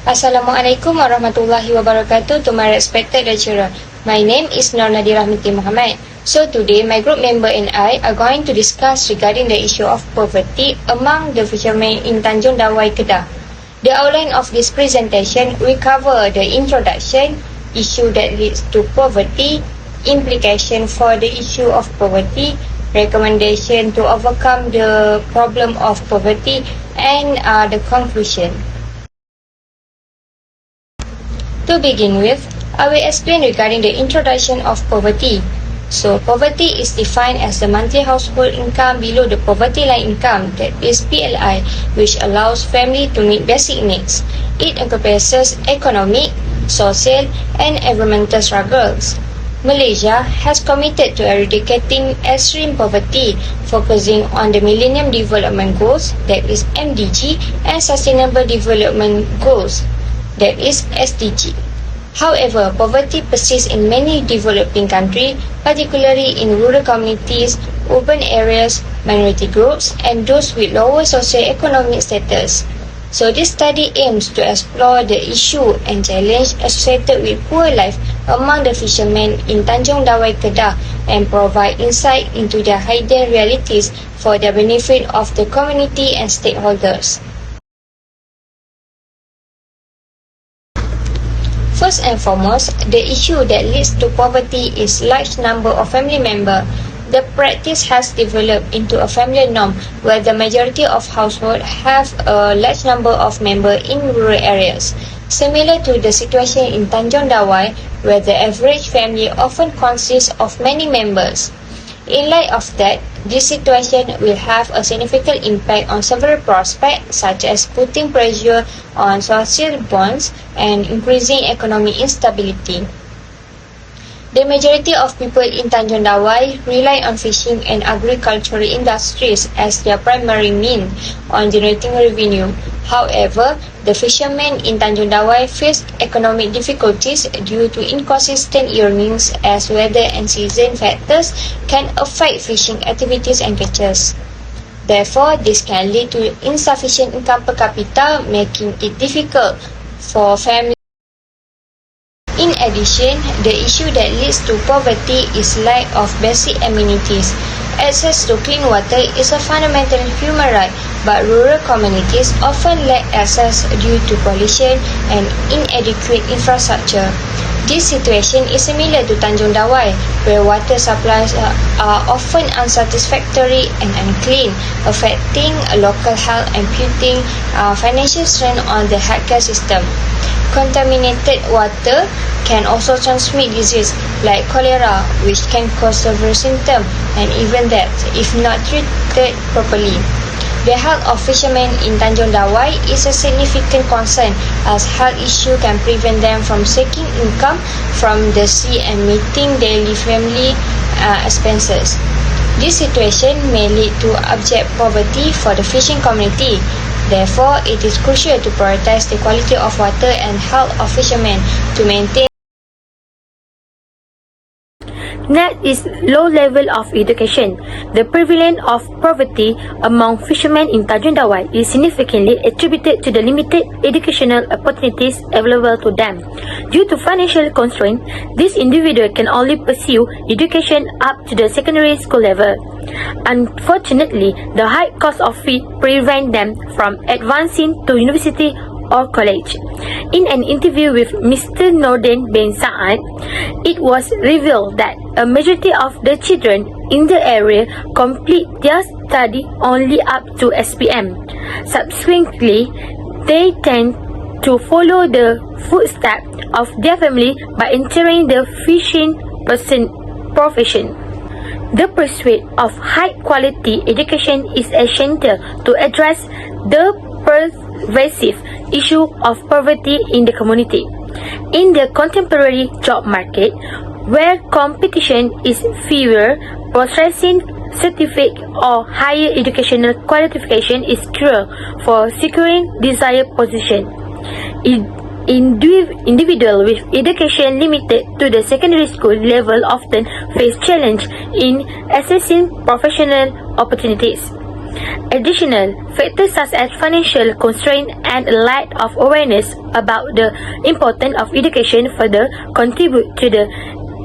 Assalamualaikum warahmatullahi wabarakatuh to my respected lecturer. My name is Nur Nadira Rahmati Muhammad. So today, my group member and I are going to discuss regarding the issue of poverty among the fishermen in Tanjung Dawai, Kedah. The outline of this presentation will cover the introduction, issue that leads to poverty, implication for the issue of poverty, recommendation to overcome the problem of poverty, and the conclusion. To begin with, I will explain regarding the introduction of poverty. So, poverty is defined as the monthly household income below the poverty line income, that is PLI, which allows family to meet basic needs. It encompasses economic, social, and environmental struggles. Malaysia has committed to eradicating extreme poverty, focusing on the Millennium Development Goals, that is MDG, and Sustainable Development Goals, that is SDG. However, poverty persists in many developing countries, particularly in rural communities, urban areas, minority groups, and those with lower socio-economic status. So this study aims to explore the issue and challenge associated with poor life among the fishermen in Tanjung Dawai, Kedah, and provide insight into their hidden realities for the benefit of the community and stakeholders. First and foremost, the issue that leads to poverty is large number of family members. The practice has developed into a family norm where the majority of households have a large number of members in rural areas, similar to the situation in Tanjung Dawai, where the average family often consists of many members. In light of that, this situation will have a significant impact on several prospects, such as putting pressure on social bonds and increasing economic instability. The majority of people in Tanjung Dawai rely on fishing and agricultural industries as their primary means on generating revenue. However, the fishermen in Tanjung Dawai face economic difficulties due to inconsistent earnings as weather and season factors can affect fishing activities and catches. Therefore, this can lead to insufficient income per capita, making it difficult for families. In addition, the issue that leads to poverty is lack of basic amenities. Access to clean water is a fundamental human right, but rural communities often lack access due to pollution and inadequate infrastructure. This situation is similar to Tanjung Dawai, where water supplies are often unsatisfactory and unclean, affecting local health and putting financial strain on the healthcare system. Contaminated water can also transmit disease like cholera, which can cause severe symptoms and even death if not treated properly. The health of fishermen in Tanjung Dawai is a significant concern, as health issues can prevent them from seeking income from the sea and meeting daily family expenses. This situation may lead to abject poverty for the fishing community. Therefore, it is crucial to prioritize the quality of water and health of fishermen to maintain. Next is low level of education. The prevalence of poverty among fishermen in Tanjung Dawai is significantly attributed to the limited educational opportunities available to them. Due to financial constraints, this individual can only pursue education up to the secondary school level. Unfortunately, the high cost of fee prevent them from advancing to university or college. In an interview with Mr. Norden bin Saad, it was revealed that a majority of the children in the area complete their study only up to SPM. Subsequently, they tend to follow the footsteps of their family by entering the fishing profession. The pursuit of high-quality education is essential to address the pervasive issue of poverty in the community. In the contemporary job market, where competition is fierce, possessing certificate or higher educational qualification is crucial for securing desired position. Individuals with education limited to the secondary school level often face challenge in accessing professional opportunities. Additional factors such as financial constraint and a lack of awareness about the importance of education further contribute to the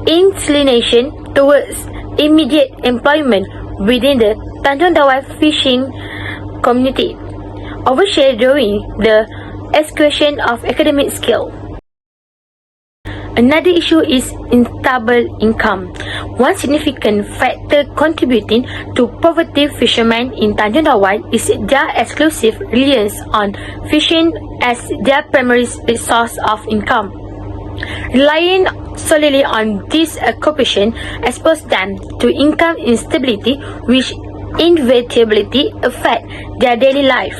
inclination towards immediate employment within the Tanjung Dawai fishing community, overshadowing the acquisition of academic skill. Another issue is instable income. One significant factor contributing to poverty fishermen in Tanjung Dawai is their exclusive reliance on fishing as their primary source of income. Relying solely on this occupation exposes them to income instability, which inevitably affect their daily life.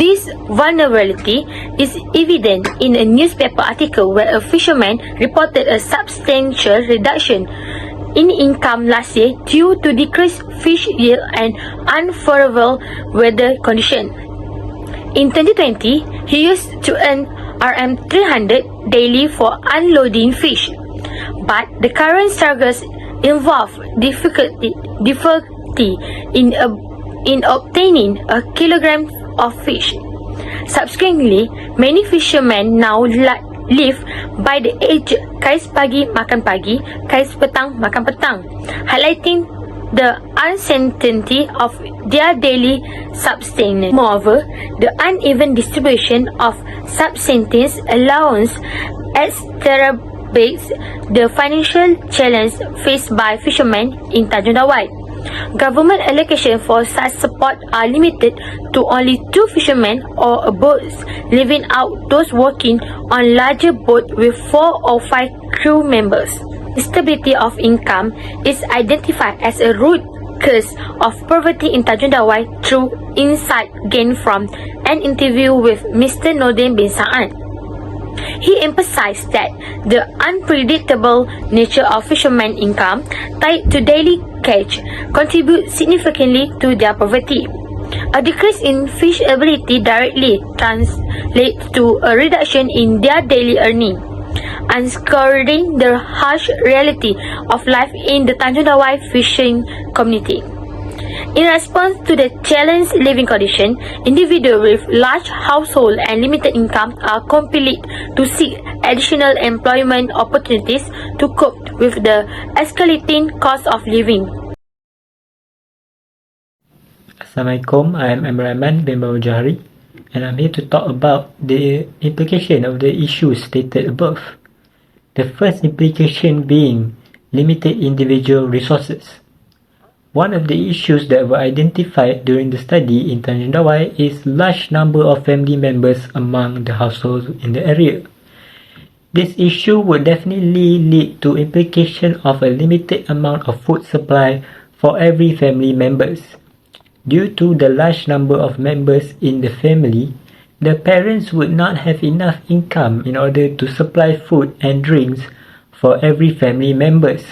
This vulnerability is evident in a newspaper article where a fisherman reported a substantial reduction in income last year due to decreased fish yield and unfavorable weather conditions. In 2020, he used to earn Rm300 daily for unloading fish, but the current struggles involve difficulty in obtaining a kilogram of fish. Subsequently, many fishermen now live by the age kais pagi makan pagi, kais petang makan petang, highlighting the uncertainty of their daily subsistence. Moreover, the uneven distribution of subsistence allowance exacerbates the financial challenge faced by fishermen in Tanjung Dawai. Government allocation for such support are limited to only 2 fishermen or boats, leaving out those working on larger boats with 4 or 5 crew members. Instability of income is identified as a root cause of poverty in Tanjung Dawai through insight gained from an interview with Mr. Nordin bin Sa'an. He emphasized that the unpredictable nature of fishermen' income tied to daily catch contributes significantly to their poverty. A decrease in fish ability directly translates to a reduction in their daily earning, underscoring the harsh reality of life in the Tanjung Dawai fishing community. In response to the challenged living condition, individuals with large households and limited income are compelled to seek additional employment opportunities to cope with the escalating cost of living. Assalamualaikum, I am Imran bin Mawjahri, and I'm here to talk about the implication of the issues stated above. The first implication being limited individual resources. One of the issues that were identified during the study in Tanjung Dawai is large number of family members among the households in the area. This issue would definitely lead to implication of a limited amount of food supply for every family members. Due to the large number of members in the family, the parents would not have enough income in order to supply food and drinks for every family members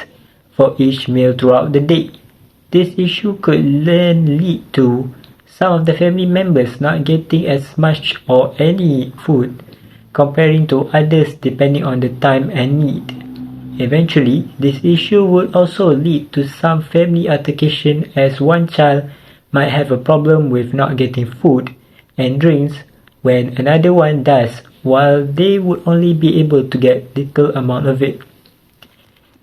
for each meal throughout the day. This issue could then lead to some of the family members not getting as much or any food comparing to others depending on the time and need. Eventually, this issue would also lead to some family altercation as one child might have a problem with not getting food and drinks when another one does, while they would only be able to get little amount of it.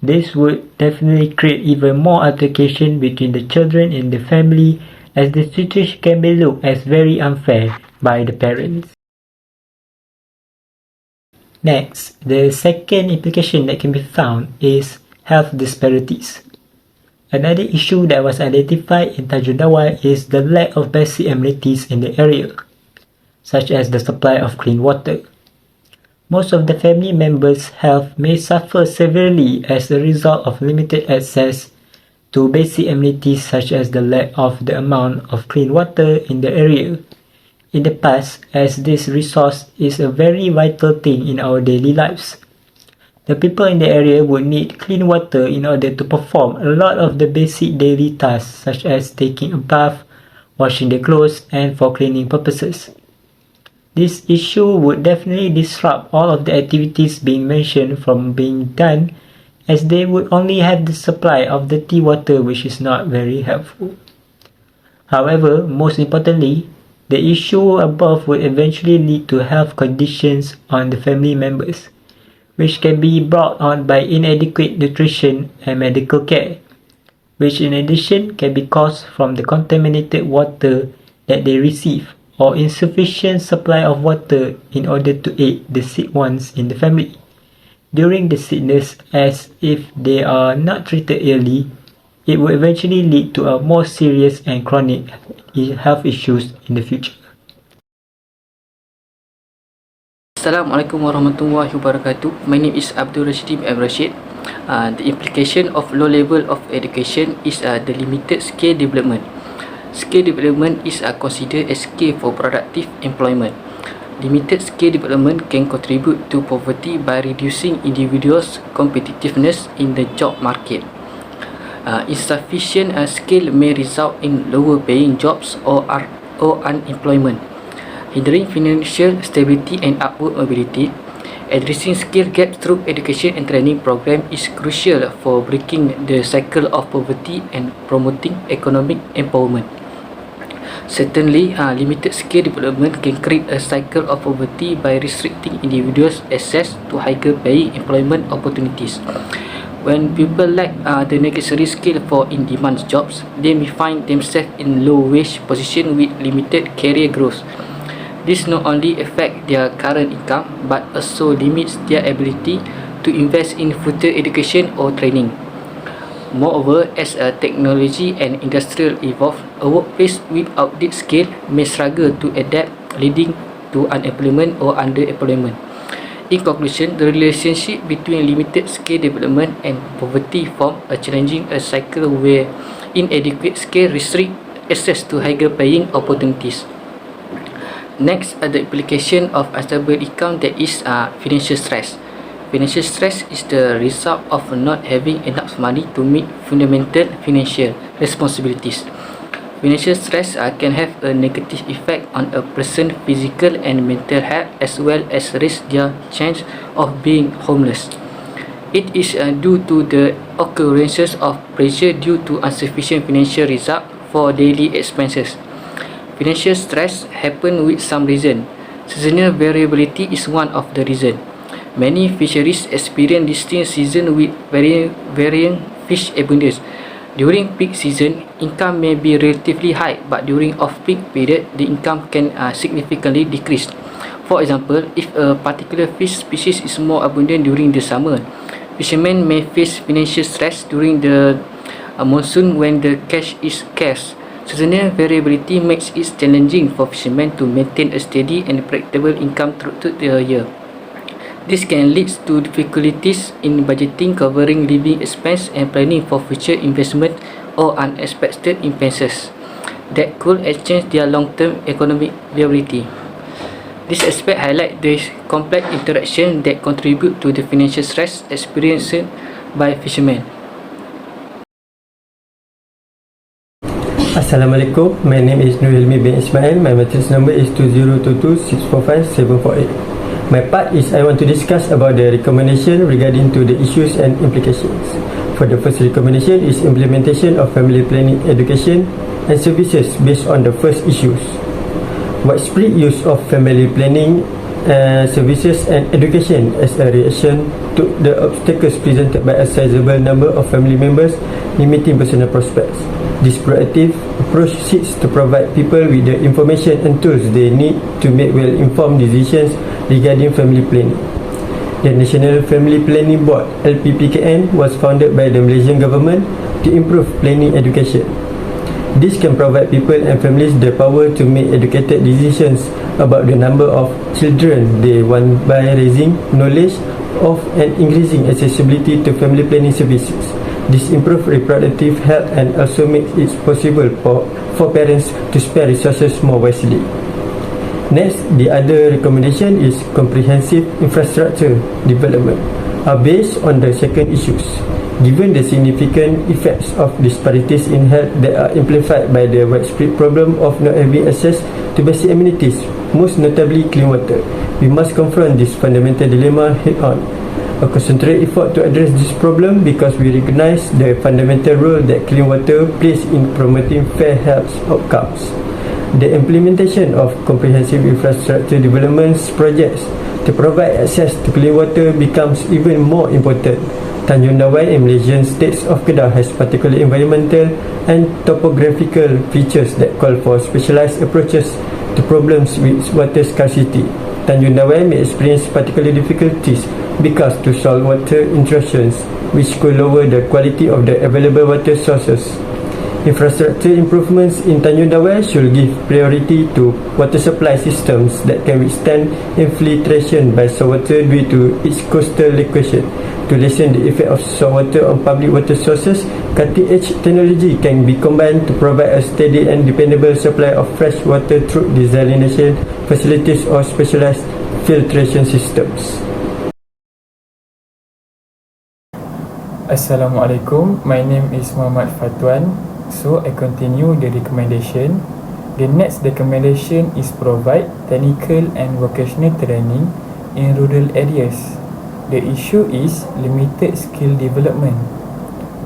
This would definitely create even more altercation between the children in the family, as the situation can be looked as very unfair by the parents. Next, the second implication that can be found is health disparities. Another issue that was identified in Tanjung Dawai is the lack of basic amenities in the area, such as the supply of clean water. Most of the family members' health may suffer severely as a result of limited access to basic amenities such as the lack of the amount of clean water in the area. In the past, as this resource is a very vital thing in our daily lives, the people in the area would need clean water in order to perform a lot of the basic daily tasks such as taking a bath, washing their clothes, and for cleaning purposes. This issue would definitely disrupt all of the activities being mentioned from being done, as they would only have the supply of dirty water, which is not very helpful. However, most importantly, the issue above will eventually lead to health conditions on the family members, which can be brought on by inadequate nutrition and medical care, which in addition can be caused from the contaminated water that they receive or insufficient supply of water in order to aid the sick ones in the family during the sickness, as if they are not treated early, it will eventually lead to a more serious and chronic health issues in the future. Assalamualaikum warahmatullahi wabarakatuh. My name is Abdul Rashid M. Rashid. The implication of low level of education is the limited skill development. Skill development is considered a skill for productive employment. Limited skill development can contribute to poverty by reducing individuals' competitiveness in the job market. Insufficient skill may result in lower paying jobs or unemployment, hindering financial stability and upward mobility. Addressing skill gaps through education and training program is crucial for breaking the cycle of poverty and promoting economic empowerment. Certainly, limited skill development can create a cycle of poverty by restricting individuals' access to higher paying employment opportunities. When people lack the necessary skill for in-demand jobs, they may find themselves in low-wage position with limited career growth. This not only affects their current income but also limits their ability to invest in further education or training. Moreover, as technology and industrial evolve, a workplace with outdated skill may struggle to adapt, leading to unemployment or underemployment. In conclusion, the relationship between limited skill development and poverty form a challenging cycle where inadequate skill restrict access to higher paying opportunities. Next, the implication of unstable income, that is financial stress. Financial stress is the result of not having enough money to meet fundamental financial responsibilities. Financial stress can have a negative effect on a person's physical and mental health, as well as raise their chance of being homeless. It is due to the occurrences of pressure due to insufficient financial result for daily expenses. Financial stress happens with some reason. Seasonal variability is one of the reasons. Many fisheries experience distinct seasons with varying fish abundance. During peak season, income may be relatively high, but during off-peak period, the income can significantly decrease. For example, if a particular fish species is more abundant during the summer, fishermen may face financial stress during the monsoon when the catch is scarce. Seasonal variability makes it challenging for fishermen to maintain a steady and predictable income throughout the year. This can lead to difficulties in budgeting, covering living expense, and planning for future investment or unexpected expenses that could change their long-term economic viability. This aspect highlights the complex interaction that contribute to the financial stress experienced by fishermen. Assalamualaikum, my name is Nur Hilmi bin Ismail. My matrix number is 2022645748. My part is I want to discuss about the recommendation regarding to the issues and implications. For the first recommendation is implementation of family planning education and services based on the first issues. Widespread use of family planning services and education as a reaction to the obstacles presented by a sizable number of family members limiting personal prospects. This proactive approach seeks to provide people with the information and tools they need to make well-informed decisions regarding family planning. The National Family Planning Board (LPPKN) was founded by the Malaysian government to improve planning education. This can provide people and families the power to make educated decisions about the number of children they want by raising knowledge of and increasing accessibility to family planning services. This improves reproductive health and also makes it possible for parents to spare resources more wisely. Next, the other recommendation is comprehensive infrastructure development based on the second issues. Given the significant effects of disparities in health that are amplified by the widespread problem of not having access to basic amenities, most notably clean water, we must confront this fundamental dilemma head-on. a concentrated effort to address this problem because we recognize the fundamental role that clean water plays in promoting fair health outcomes. The implementation of comprehensive infrastructure development projects to provide access to clean water becomes even more important. Tanjung Dawai in Malaysian states of Kedah has particular environmental and topographical features that call for specialized approaches to problems with water scarcity. Tanjung Dawai may experience particular difficulties because to solve water intrusions, which could lower the quality of the available water sources. Infrastructure improvements in Tanjung Dawai should give priority to water supply systems that can withstand infiltration by saltwater due to its coastal location. To lessen the effect of saltwater on public water sources, cutting-edge technology can be combined to provide a steady and dependable supply of fresh water through desalination facilities or specialized filtration systems. Assalamualaikum, my name is Muhammad Fatuan. So I continue the recommendation. The next recommendation is provide technical and vocational training in rural areas. The issue is limited skill development.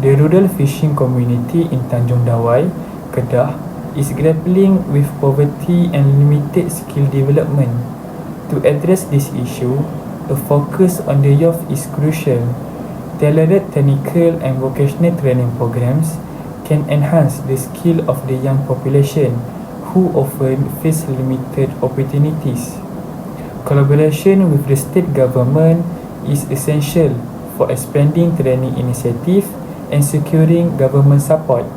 The rural fishing community in Tanjung Dawai, Kedah, is grappling with poverty and limited skill development. To address this issue, a focus on the youth is crucial. Tailored technical and vocational training programs can enhance the skill of the young population who often face limited opportunities. Collaboration with the state government is essential for expanding training initiatives and securing government support.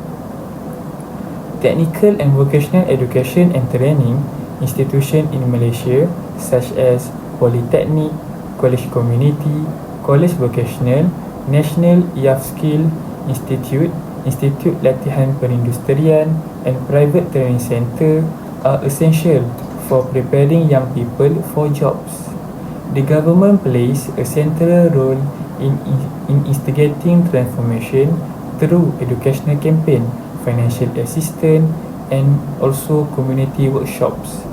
Technical and vocational education and training institutions in Malaysia such as Polytechnic, College Community, College Vocational, National Youth Skill Institute, Institut Latihan Perindustrian and private training center are essential for preparing young people for jobs. The government plays a central role in instigating transformation through educational campaign, financial assistance and also community workshops.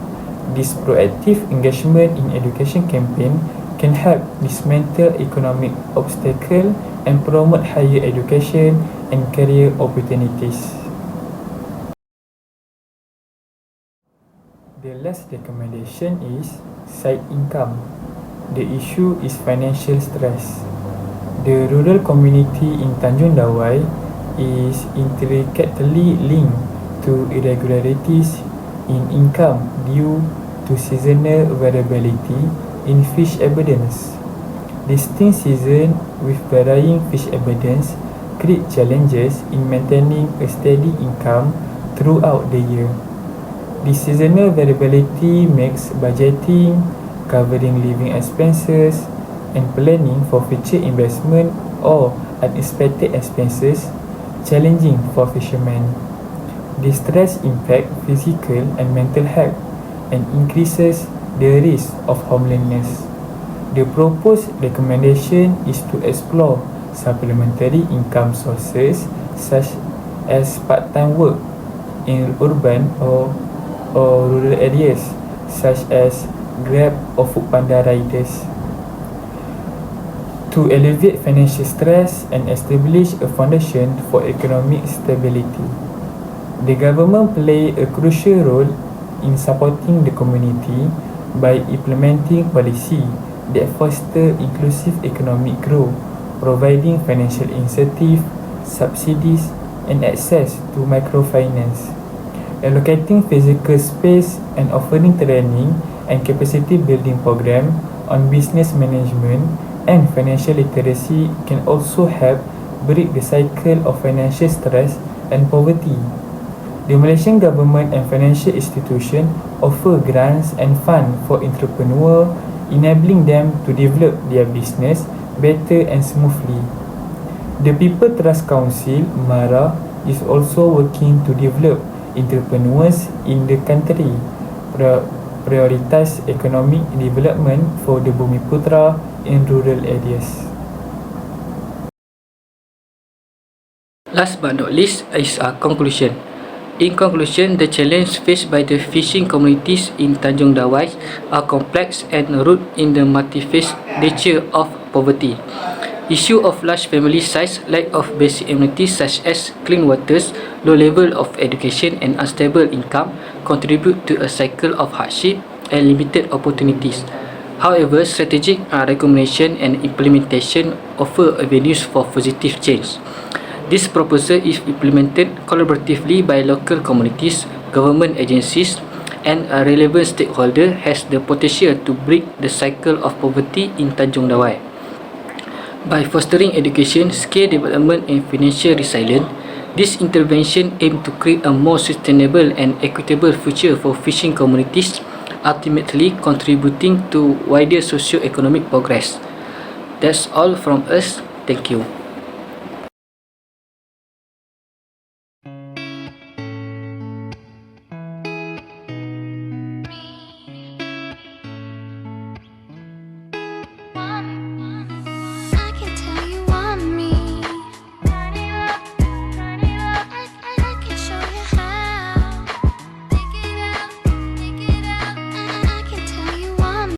This proactive engagement in education campaign can help dismantle economic obstacles and promote higher education and career opportunities. The last recommendation is side income. The issue is financial stress. The rural community in Tanjung Dawai is intricately linked to irregularities in income due to seasonal variability in fish abundance. Distinct season with varying fish abundance create challenges in maintaining a steady income throughout the year. The seasonal variability makes budgeting, covering living expenses, and planning for future investment or unexpected expenses challenging for fishermen. The stress impacts physical and mental health and increases the risk of homelessness. The proposed recommendation is to explore supplementary income sources such as part-time work in urban or rural areas such as Grab or Foodpanda riders to alleviate financial stress and establish a foundation for economic stability. The government plays a crucial role in supporting the community by implementing policy that foster inclusive economic growth, providing financial incentive, subsidies and access to microfinance, allocating physical space and offering training and capacity building program on business management and financial literacy can also help break the cycle of financial stress and poverty. The Malaysian government and financial institutions offer grants and funds for entrepreneurs, enabling them to develop their business better and smoothly. The People Trust Council, MARA, is also working to develop entrepreneurs in the country, prioritize economic development for the Bumiputra in rural areas. Last but not least is our conclusion. In conclusion, the challenges faced by the fishing communities in Tanjung Dawai are complex and rooted in the multi-phase nature of poverty. Issue of large family size, lack of basic amenities such as clean waters, low level of education and unstable income contribute to a cycle of hardship and limited opportunities. However, strategic recommendation and implementation offer avenues for positive change. This proposal, if implemented collaboratively by local communities, government agencies, and a relevant stakeholder, has the potential to break the cycle of poverty in Tanjung Dawai. By fostering education, skill development, and financial resilience, this intervention aims to create a more sustainable and equitable future for fishing communities, ultimately contributing to wider socio-economic progress. That's all from us. Thank you.